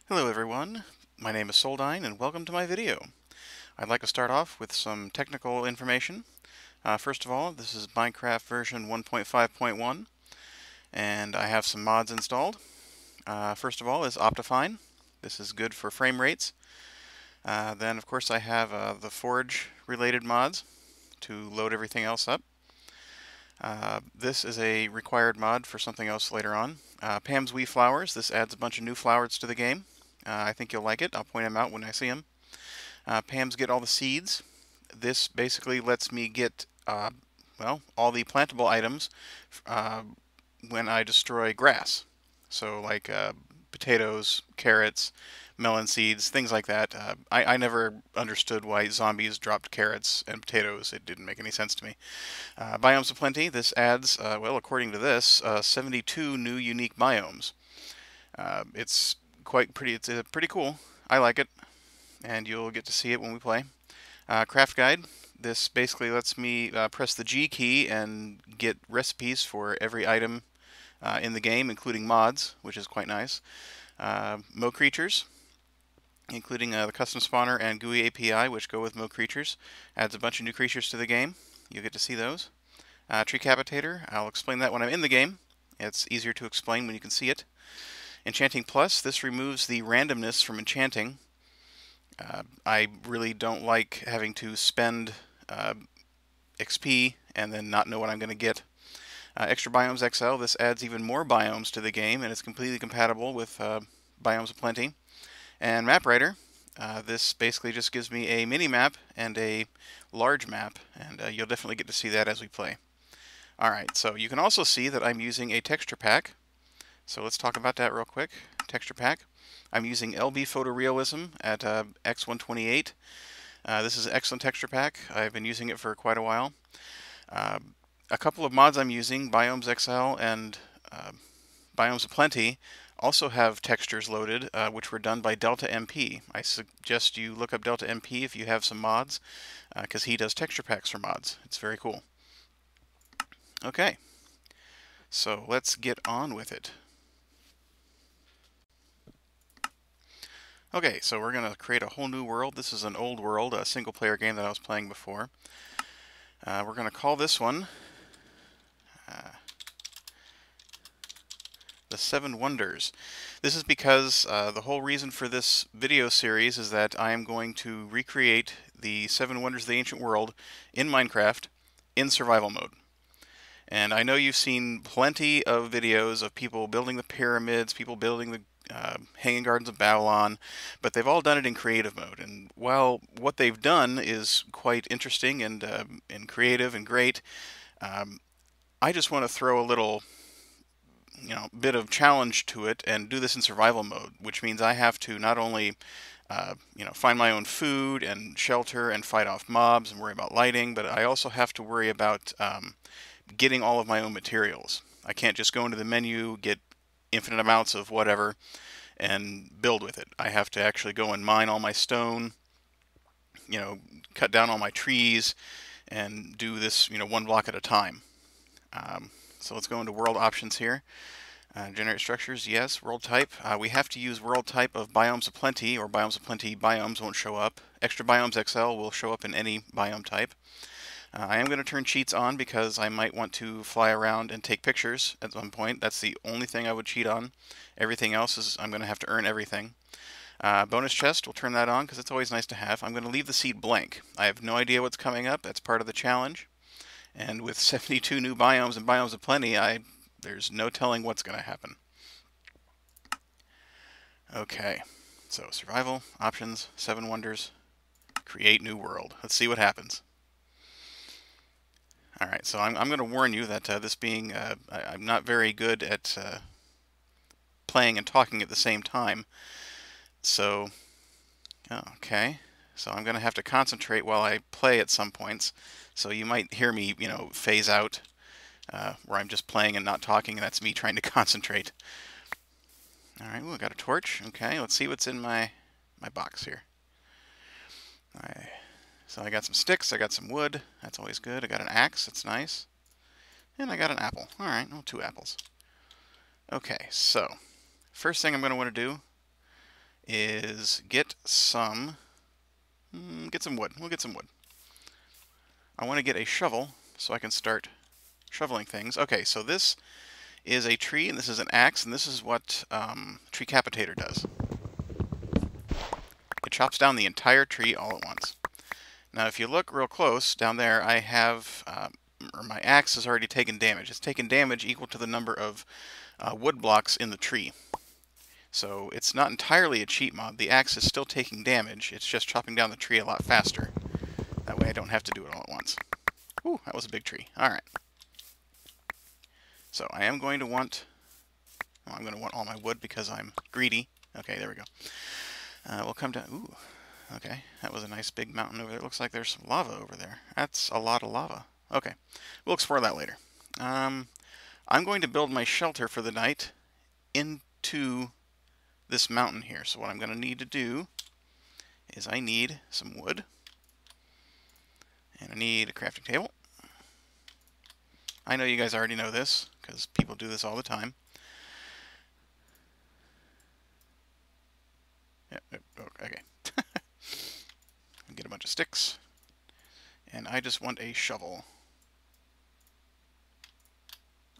Hello everyone, my name is Soldine and welcome to my video. I'd like to start off with some technical information. First of all, this is Minecraft version 1.5.1 and I have some mods installed. First of all is Optifine. This is good for frame rates. Then of course I have the Forge related mods to load everything else up. This is a required mod for something else later on. Pam's Wee Flowers. This adds a bunch of new flowers to the game. I think you'll like it. I'll point them out when I see them. Pam's Get All the Seeds. This basically lets me get, well, all the plantable items when I destroy grass. So like potatoes, carrots, melon seeds, things like that. I never understood why zombies dropped carrots and potatoes. It didn't make any sense to me. Biomes of Plenty. This adds, well, according to this, 72 new unique biomes. It's quite pretty. It's pretty cool. I like it, and you'll get to see it when we play. Craft Guide. This basically lets me press the G key and get recipes for every item in the game, including mods, which is quite nice. Mo Creatures, including the custom spawner and GUI API, which go with Mo Creatures. Adds a bunch of new creatures to the game. You'll get to see those. Treecapitator. I'll explain that when I'm in the game. It's easier to explain when you can see it. Enchanting Plus. This removes the randomness from enchanting. I really don't like having to spend XP and then not know what I'm going to get. Extra Biomes XL, this adds even more biomes to the game, and it's completely compatible with Biomes of Plenty. And Map Writer, this basically just gives me a mini map and a large map, and you'll definitely get to see that as we play. Alright, so you can also see that I'm using a texture pack. So let's talk about that real quick. Texture pack. I'm using LB Photorealism at X128. This is an excellent texture pack. I've been using it for quite a while. A couple of mods I'm using, Biomes XL and Biomes of Plenty, also have textures loaded, which were done by Delta MP. I suggest you look up Delta MP if you have some mods, because he does texture packs for mods. It's very cool. Okay, so let's get on with it. Okay, so we're going to create a whole new world. This is an old world, a single-player game that I was playing before. We're going to call this one the Seven Wonders. This is because the whole reason for this video series is that I am going to recreate the Seven Wonders of the Ancient World in Minecraft in survival mode. And I know you've seen plenty of videos of people building the pyramids, people building the Hanging Gardens of Babylon, but they've all done it in creative mode. And while what they've done is quite interesting and creative and great, I just want to throw a little, bit of challenge to it and do this in survival mode, which means I have to not only find my own food and shelter and fight off mobs and worry about lighting, but I also have to worry about getting all of my own materials. I can't just go into the menu, get infinite amounts of whatever, and build with it. I have to actually go and mine all my stone, cut down all my trees, and do this, one block at a time. So let's go into world options here. Generate structures, yes. World type. We have to use world type of Biomes of Plenty, or Biomes of Plenty biomes won't show up. Extra Biomes XL will show up in any biome type. I am going to turn cheats on because I might want to fly around and take pictures at some point. That's the only thing I would cheat on. Everything else is I'm going to have to earn everything. Bonus chest, we'll turn that on because it's always nice to have. I'm going to leave the seed blank. I have no idea what's coming up. That's part of the challenge. And with 72 new biomes and Biomes of Plenty, there's no telling what's going to happen. Okay, so survival, options, 7 wonders, create new world. Let's see what happens. Alright, so I'm going to warn you that this being, I'm not very good at playing and talking at the same time. So, okay, so I'm going to have to concentrate while I play at some points. So you might hear me, phase out where I'm just playing and not talking, and that's me trying to concentrate. Alright, well, I got a torch. Okay, let's see what's in my box here. Alright. So I got some sticks, I got some wood, that's always good. I got an axe, that's nice. And I got an apple. Alright, well, 2 apples. Okay, so first thing I'm going to want to do is get some wood. We'll get some wood. I want to get a shovel so I can start shoveling things. Okay, so this is a tree, and this is an axe, and this is what tree capitator does. It chops down the entire tree all at once. Now, if you look real close down there, I have, or my axe has already taken damage. It's taken damage equal to the number of wood blocks in the tree. So it's not entirely a cheat mod. The axe is still taking damage. It's just chopping down the tree a lot faster. That way I don't have to do it all at once. Ooh, that was a big tree. All right. So I am going to want, well, I'm going to want all my wood because I'm greedy. Okay, there we go. We'll come down. Ooh, okay. That was a nice big mountain over there. It looks like there's some lava over there. That's a lot of lava. Okay, we'll explore that later. I'm going to build my shelter for the night into this mountain here. So what I'm going to need to do is I need some wood. And I need a crafting table. I know you guys already know this, because people do this all the time. Yeah, okay. Get a bunch of sticks. And I just want a shovel.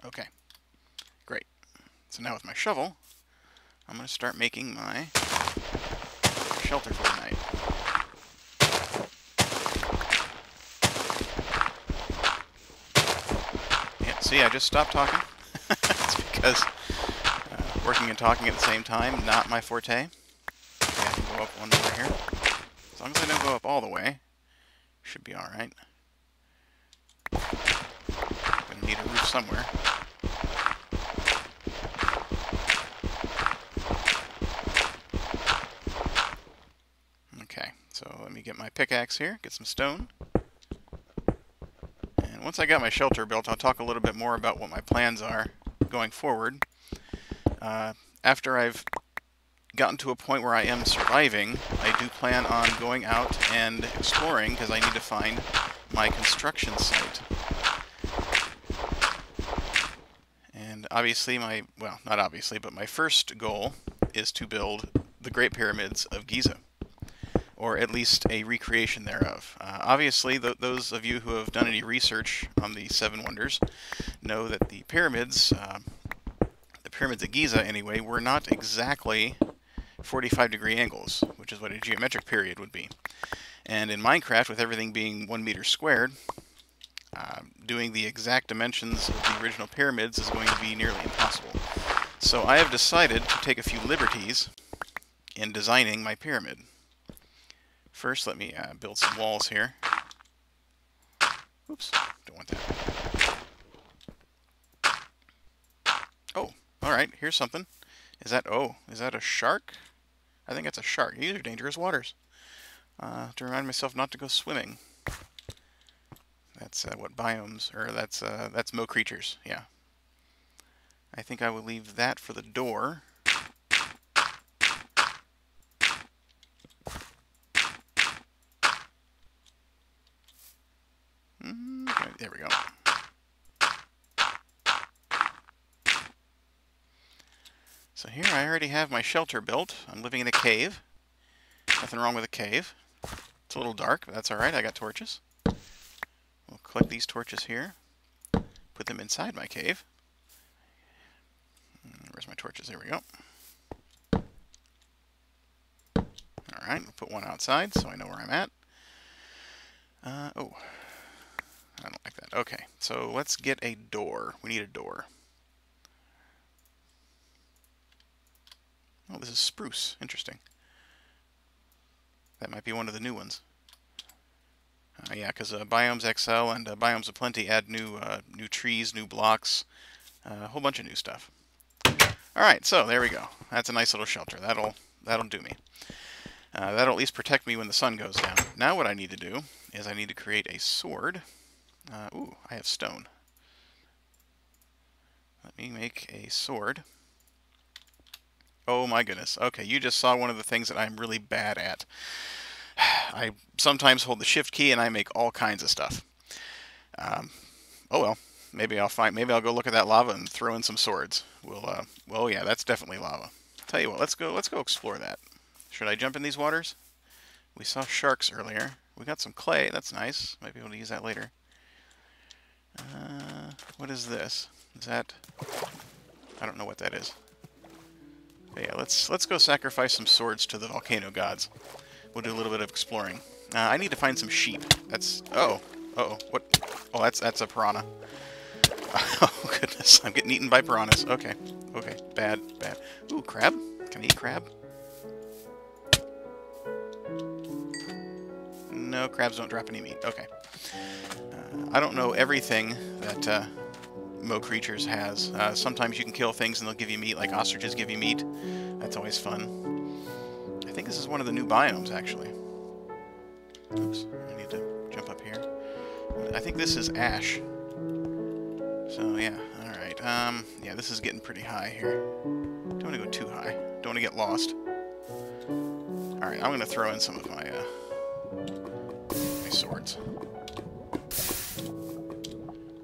Okay. Great. So now with my shovel, I'm going to start making my shelter for the night. See, I just stopped talking. It's because working and talking at the same time, not my forte. Okay, I can go up one more here. As long as I don't go up all the way, should be alright. Gonna need a roof somewhere. Okay, so let me get my pickaxe here, get some stone. Once I got my shelter built, I'll talk a little bit more about what my plans are going forward. After I've gotten to a point where I am surviving, I do plan on going out and exploring because I need to find my construction site. And obviously well, not obviously, but my first goal is to build the Great Pyramids of Giza, or at least a recreation thereof. Obviously, those of you who have done any research on the Seven Wonders know that the pyramids at Giza anyway, were not exactly 45-degree angles, which is what a geometric period would be. And in Minecraft, with everything being 1 meter squared, doing the exact dimensions of the original pyramids is going to be nearly impossible. So I have decided to take a few liberties in designing my pyramid. First, let me build some walls here. Oops, don't want that. Oh, alright, here's something. Is that a shark? I think it's a shark. These are dangerous waters. To remind myself not to go swimming. That's what biomes, or that's Mo creatures, yeah. I think I will leave that for the door. Right, there we go. So here I already have my shelter built. I'm living in a cave. Nothing wrong with a cave. It's a little dark, but that's alright. I got torches. We'll collect these torches here. Put them inside my cave. Where's my torches? There we go. Alright, we'll put one outside so I know where I'm at. Oh. I don't like that. Okay, so let's get a door. We need a door. Oh, this is spruce. Interesting. That might be one of the new ones. Yeah, because Biomes XL and Biomes of Plenty add new trees, new blocks, a whole bunch of new stuff. Alright, so there we go. That's a nice little shelter. That'll do me. That'll at least protect me when the sun goes down. Now what I need to do is I need to create a sword. Ooh, I have stone. Let me make a sword. Oh my goodness. Okay, you just saw one of the things that I'm really bad at. I sometimes hold the shift key and I make all kinds of stuff. Oh well, maybe I'll go look at that lava and throw in some swords. Well yeah, that's definitely lava. Tell you what, let's go explore that. Should I jump in these waters? We saw sharks earlier. We got some clay. That's nice. Might be able to use that later. What is this? Is that... I don't know what that is. But yeah, let's go sacrifice some swords to the volcano gods. We'll do a little bit of exploring. I need to find some sheep. That's... Oh. Uh-oh. What? Oh, that's a piranha. Oh, goodness. I'm getting eaten by piranhas. Okay. Okay. Bad. Bad. Ooh, crab? Can I eat crab? No, crabs don't drop any meat. Okay. I don't know everything that Mo Creatures has. Sometimes you can kill things and they'll give you meat, like ostriches give you meat. That's always fun. I think this is one of the new biomes, actually. Oops, I need to jump up here. I think this is ash. So, yeah, alright. Yeah, this is getting pretty high here. Don't want to go too high. Don't want to get lost. Alright, I'm going to throw in some of my swords.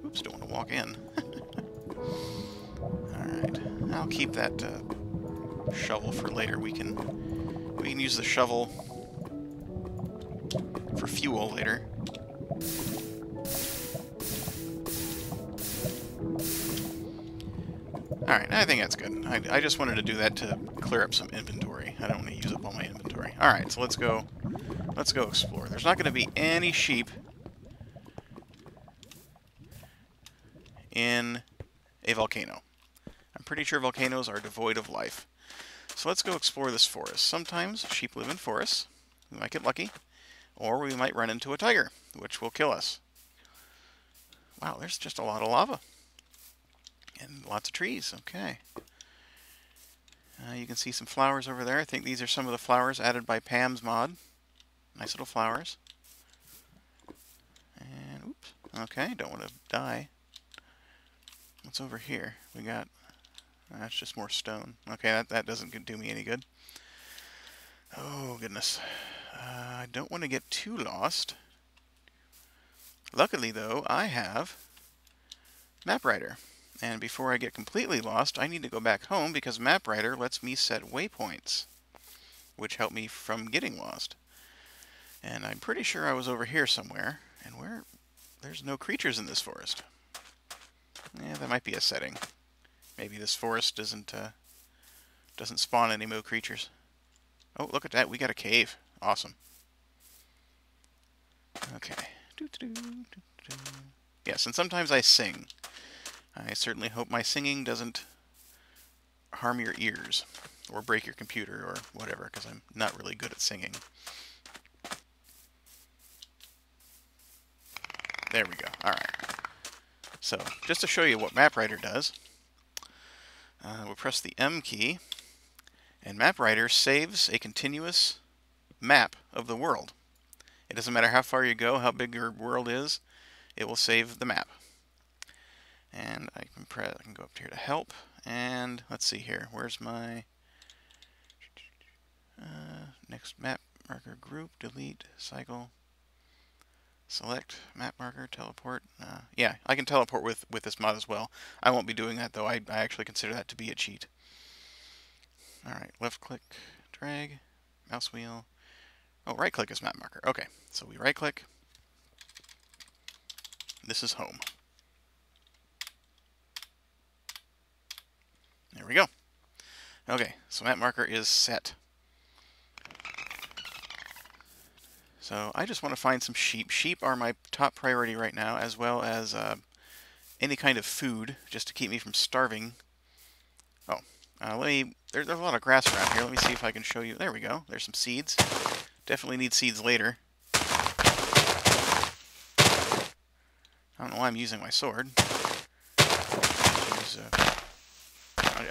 Oops, don't want to walk in. Alright, I'll keep that shovel for later. We can use the shovel for fuel later. Alright, I think that's good. I just wanted to do that to clear up some inventory. I don't want to use up all my inventory. Alright, so let's go explore. There's not going to be any sheep in a volcano. I'm pretty sure volcanoes are devoid of life. So let's go explore this forest. Sometimes sheep live in forests. We might get lucky. Or we might run into a tiger, which will kill us. Wow, there's just a lot of lava. And lots of trees. Okay. You can see some flowers over there. I think these are some of the flowers added by Pam's mod. Nice little flowers. And, oops. Okay, don't want to die. What's over here? We got... That's just more stone. Okay, that doesn't do me any good. Oh, goodness. I don't want to get too lost. Luckily, though, I have MapWriter. And before I get completely lost, I need to go back home because MapWriter lets me set waypoints, which help me from getting lost. And I'm pretty sure I was over here somewhere, and there's no creatures in this forest. Yeah, that might be a setting. Maybe this forest doesn't spawn any Mo creatures. Oh, look at that. We got a cave. Awesome. Okay. Yes, and sometimes I sing. I certainly hope my singing doesn't harm your ears or break your computer or whatever, because I'm not really good at singing. There we go. Alright. So, just to show you what MapWriter does, we'll press the M key, and MapWriter saves a continuous map of the world. It doesn't matter how far you go, how big your world is, it will save the map. And I can go up here to help, and let's see here. Where's my next map marker group? Delete, cycle, select, map marker, teleport. Yeah, I can teleport with this mod as well. I won't be doing that though. I actually consider that to be a cheat. Alright, left click, drag, mouse wheel. Oh, right click is map marker. Okay, so we right click. This is home. There we go. Okay, so map marker is set. So I just want to find some sheep. Sheep are my top priority right now, as well as any kind of food, just to keep me from starving. Oh, there's a lot of grass around here. Let me see if I can show you. There we go. There's some seeds. Definitely need seeds later. I don't know why I'm using my sword.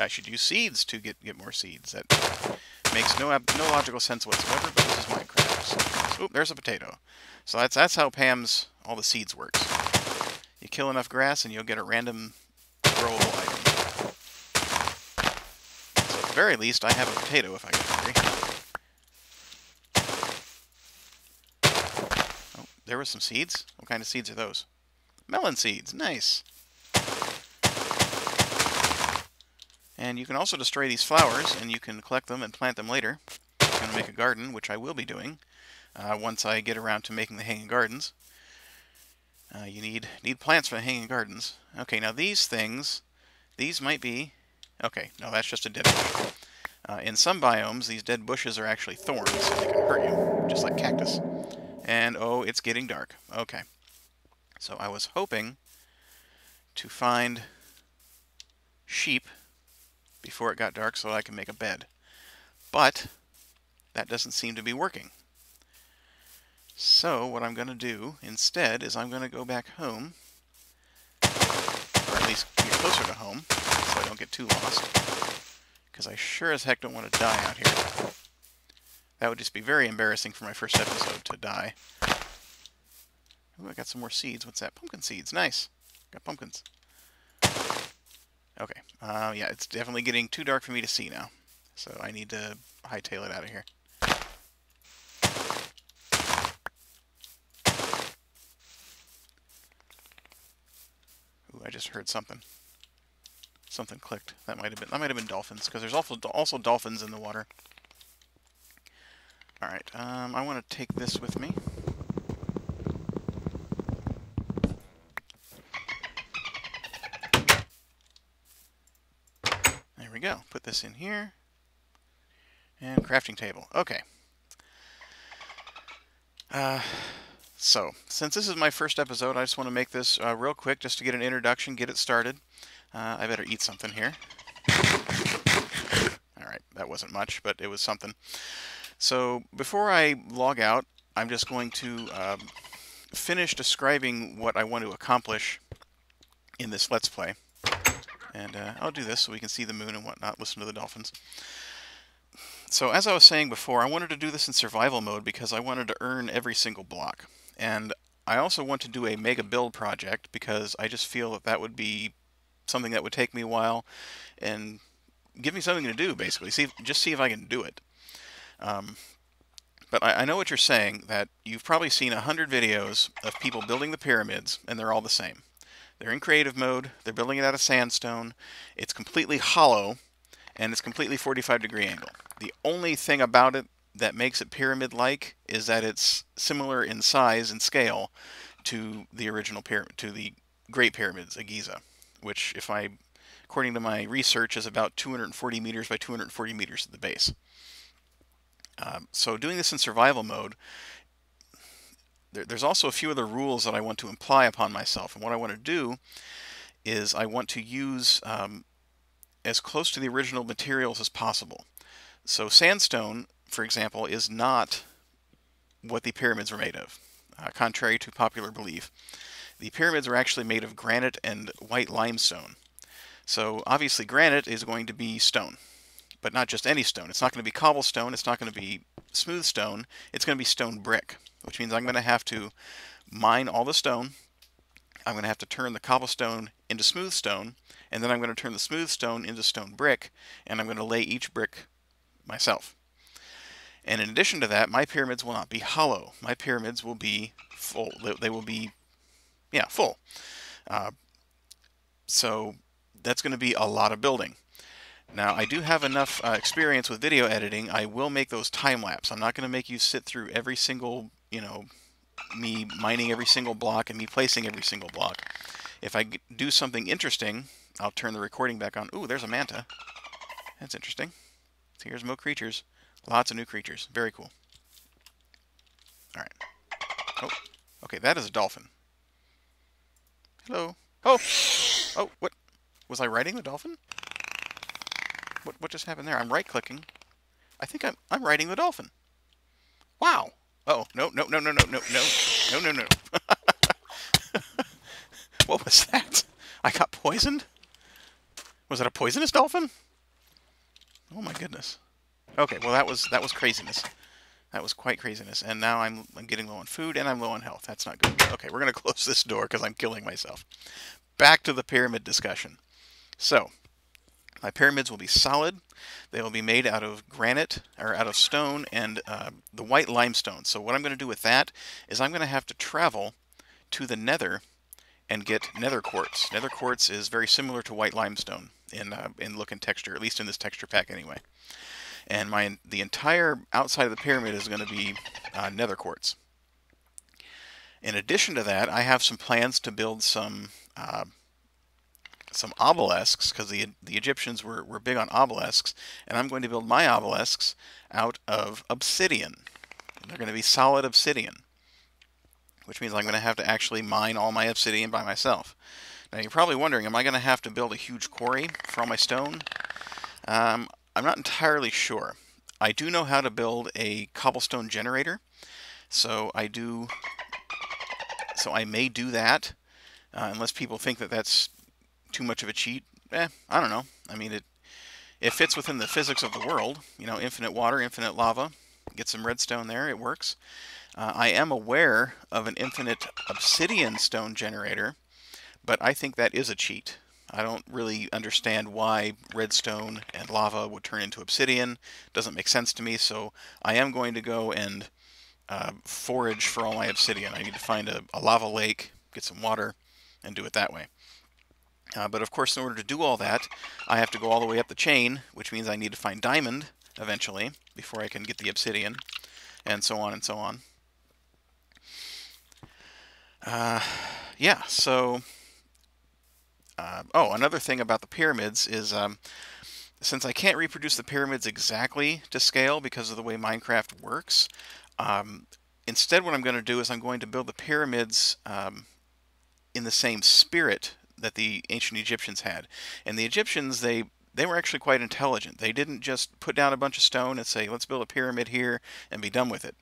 I should use seeds to get more seeds. That makes no logical sense whatsoever, but this is Minecraft. So, oop, there's a potato. So that's how Pam's all the seeds works. You kill enough grass and you'll get a random growable item. So at the very least, I have a potato if I get hungry. Oh, there were some seeds. What kind of seeds are those? Melon seeds. Nice. And you can also destroy these flowers, and you can collect them and plant them later. going to make a garden, which I will be doing once I get around to making the hanging gardens. You need plants for the hanging gardens. Okay, now these things, these might be... Okay, no, that's just a dead bush. In some biomes, these dead bushes are actually thorns, so they can hurt you, just like cactus. And, oh, it's getting dark. Okay. So I was hoping to find sheep before it got dark so I can make a bed. But that doesn't seem to be working. So what I'm going to do instead is I'm going to go back home, or at least get closer to home, so I don't get too lost, because I sure as heck don't want to die out here. That would just be very embarrassing for my first episode to die. Ooh, I got some more seeds. What's that? Pumpkin seeds. Nice. Got pumpkins. Okay. Yeah, it's definitely getting too dark for me to see now. So I need to hightail it out of here. Ooh, I just heard something. Something clicked. That might have been dolphins, because there's also dolphins in the water. All right. I want to take this with me. There we go. Put this in here. And crafting table. Okay. So, since this is my first episode, I just want to make this real quick just to get an introduction, get it started. I better eat something here. Alright, that wasn't much, but it was something. So, before I log out, I'm just going to finish describing what I want to accomplish in this Let's Play. And I'll do this so we can see the moon and whatnot, listen to the dolphins. So, as I was saying before, I wanted to do this in survival mode because I wanted to earn every single block. And I also want to do a mega build project because I just feel that that would be something that would take me a while and give me something to do, basically. Just see if I can do it. But I know what you're saying, that you've probably seen 100 videos of people building the pyramids, and they're all the same. They're in creative mode, they're building it out of sandstone, it's completely hollow, and it's completely 45-degree angle. The only thing about it that makes it pyramid-like is that it's similar in size and scale to the original pyramid, to the Great Pyramids of Giza, which, according to my research, is about 240 meters by 240 meters at the base. So doing this in survival mode, there's also a few other rules that I want to imply upon myself, and what I want to do is I want to use as close to the original materials as possible. So sandstone, for example, is not what the pyramids were made of, contrary to popular belief. The pyramids were actually made of granite and white limestone. So obviously granite is going to be stone, but not just any stone. It's not going to be cobblestone, it's not going to be smooth stone, it's going to be stone brick, which means I'm going to have to mine all the stone, I'm going to have to turn the cobblestone into smooth stone, and then I'm going to turn the smooth stone into stone brick, and I'm going to lay each brick myself. And in addition to that, my pyramids will not be hollow. My pyramids will be full. They will be, yeah, full. So that's going to be a lot of building. Now, I do have enough experience with video editing. I will make those time-lapse. I'm not going to make you sit through every single, me mining every single block and me placing every single block. If I do something interesting, I'll turn the recording back on. Ooh, there's a manta. That's interesting. So here's more creatures. Lots of new creatures. Very cool. Alright. Oh, okay, that is a dolphin. Hello. Oh! Oh, what? Was I riding the dolphin? What just happened there? I'm right-clicking. I think I'm riding the dolphin. Wow! Oh, no. What was that? I got poisoned? Was it a poisonous dolphin? Oh my goodness. Okay, well that was craziness. That was quite craziness. And now I'm getting low on food and I'm low on health. That's not good. Okay, we're going to close this door because I'm killing myself. Back to the pyramid discussion. So, my pyramids will be solid. They will be made out of granite, or out of stone, and the white limestone. So what I'm going to do with that is I'm going to have to travel to the nether and get nether quartz. Nether quartz is very similar to white limestone in look and texture, at least in this texture pack anyway. and the entire outside of the pyramid is going to be nether quartz. In addition to that, I have some plans to build some obelisks, because the Egyptians were big on obelisks, and I'm going to build my obelisks out of obsidian. And they're going to be solid obsidian, which means I'm going to have to actually mine all my obsidian by myself. Now you're probably wondering, am I going to have to build a huge quarry for all my stone? I'm not entirely sure. I do know how to build a cobblestone generator, so I may do that, unless people think that that's too much of a cheat. I don't know. I mean, it fits within the physics of the world. You know, infinite water, infinite lava. Get some redstone there, it works. I am aware of an infinite obsidian stone generator, but I think that is a cheat. I don't really understand why redstone and lava would turn into obsidian. Doesn't make sense to me, so I am going to go and forage for all my obsidian. I need to find a lava lake, get some water, and do it that way. But of course, in order to do all that, I have to go all the way up the chain, which means I need to find diamond eventually before I can get the obsidian, and so on and so on. Yeah, so... oh, another thing about the pyramids is, since I can't reproduce the pyramids exactly to scale because of the way Minecraft works, instead what I'm going to do is I'm going to build the pyramids in the same spirit that the ancient Egyptians had. And the Egyptians, they were actually quite intelligent. They didn't just put down a bunch of stone and say, let's build a pyramid here and be done with it.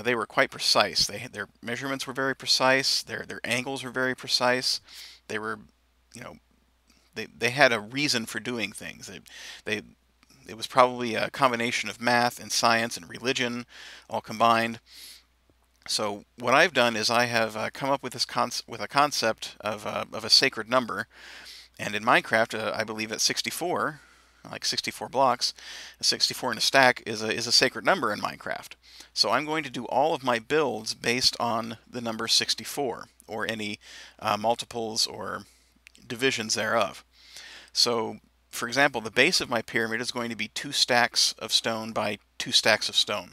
They were quite precise. Their measurements were very precise. Their angles were very precise. They were, you know, they had a reason for doing things. It was probably a combination of math and science and religion all combined. So what I've done is I have come up with this a concept of a sacred number, and in Minecraft, I believe that 64, like 64 blocks, 64 in a stack is a sacred number in Minecraft. So I'm going to do all of my builds based on the number 64, or any multiples or divisions thereof. So, for example, the base of my pyramid is going to be 2 stacks of stone by 2 stacks of stone.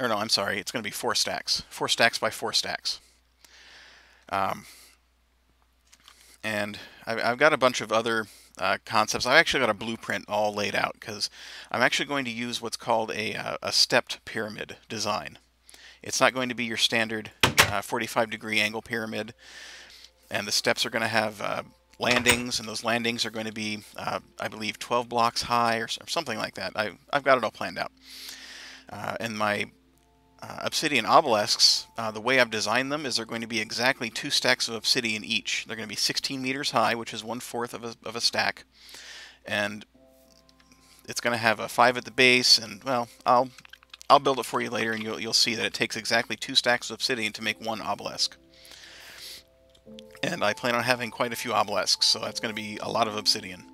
Or no, I'm sorry, it's going to be 4 stacks. 4 stacks by 4 stacks. And I've got a bunch of other concepts. I've actually got a blueprint all laid out, because I'm actually going to use what's called a stepped pyramid design. It's not going to be your standard 45-degree angle pyramid, and the steps are going to have landings, and those landings are going to be, I believe, 12 blocks high or something like that. I've got it all planned out. And my obsidian obelisks, the way I've designed them is they're going to be exactly 2 stacks of obsidian each. They're going to be 16 meters high, which is 1/4 of a stack, and it's going to have a 5 at the base. And well, I'll build it for you later, and you'll see that it takes exactly 2 stacks of obsidian to make 1 obelisk. And I plan on having quite a few obelisks, so that's going to be a lot of obsidian.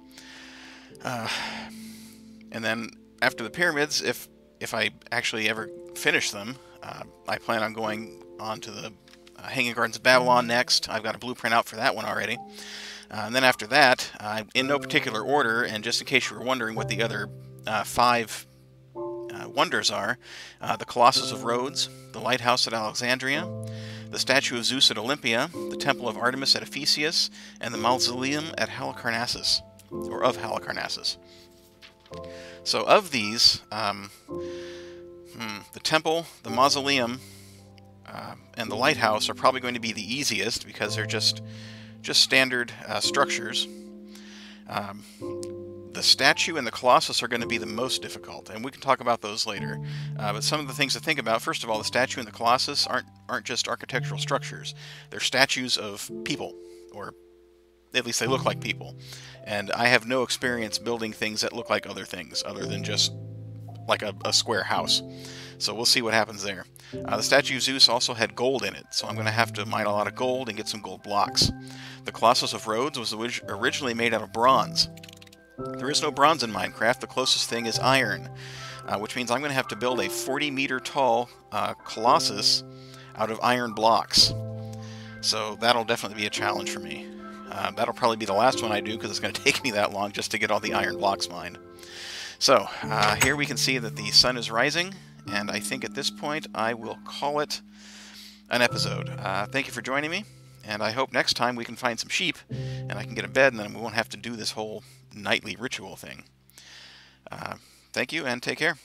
And then after the pyramids, if I actually ever finish them, I plan on going on to the Hanging Gardens of Babylon next. I've got a blueprint out for that one already. And then after that, in no particular order, and just in case you were wondering what the other 5 wonders are, the Colossus of Rhodes, the Lighthouse at Alexandria, the Statue of Zeus at Olympia, the Temple of Artemis at Ephesus, and the Mausoleum at Halicarnassus, or of Halicarnassus. So of these, the temple, the mausoleum, and the lighthouse are probably going to be the easiest, because they're just standard structures. The statue and the Colossus are going to be the most difficult, and we can talk about those later. But some of the things to think about: first of all, the statue and the Colossus aren't just architectural structures. They're statues of people, or at least they look like people. And I have no experience building things that look like other things, other than just like a square house. So we'll see what happens there. The statue of Zeus also had gold in it, so I'm going to have to mine a lot of gold and get some gold blocks. The Colossus of Rhodes was originally made out of bronze. There is no bronze in Minecraft. The closest thing is iron, which means I'm going to have to build a 40-meter tall Colossus out of iron blocks. So that'll definitely be a challenge for me. That'll probably be the last one I do, because it's going to take me that long just to get all the iron blocks mined. So here we can see that the sun is rising, and I think at this point I will call it an episode. Thank you for joining me, and I hope next time we can find some sheep and I can get in bed, and then we won't have to do this whole nightly ritual thing. Thank you, and take care.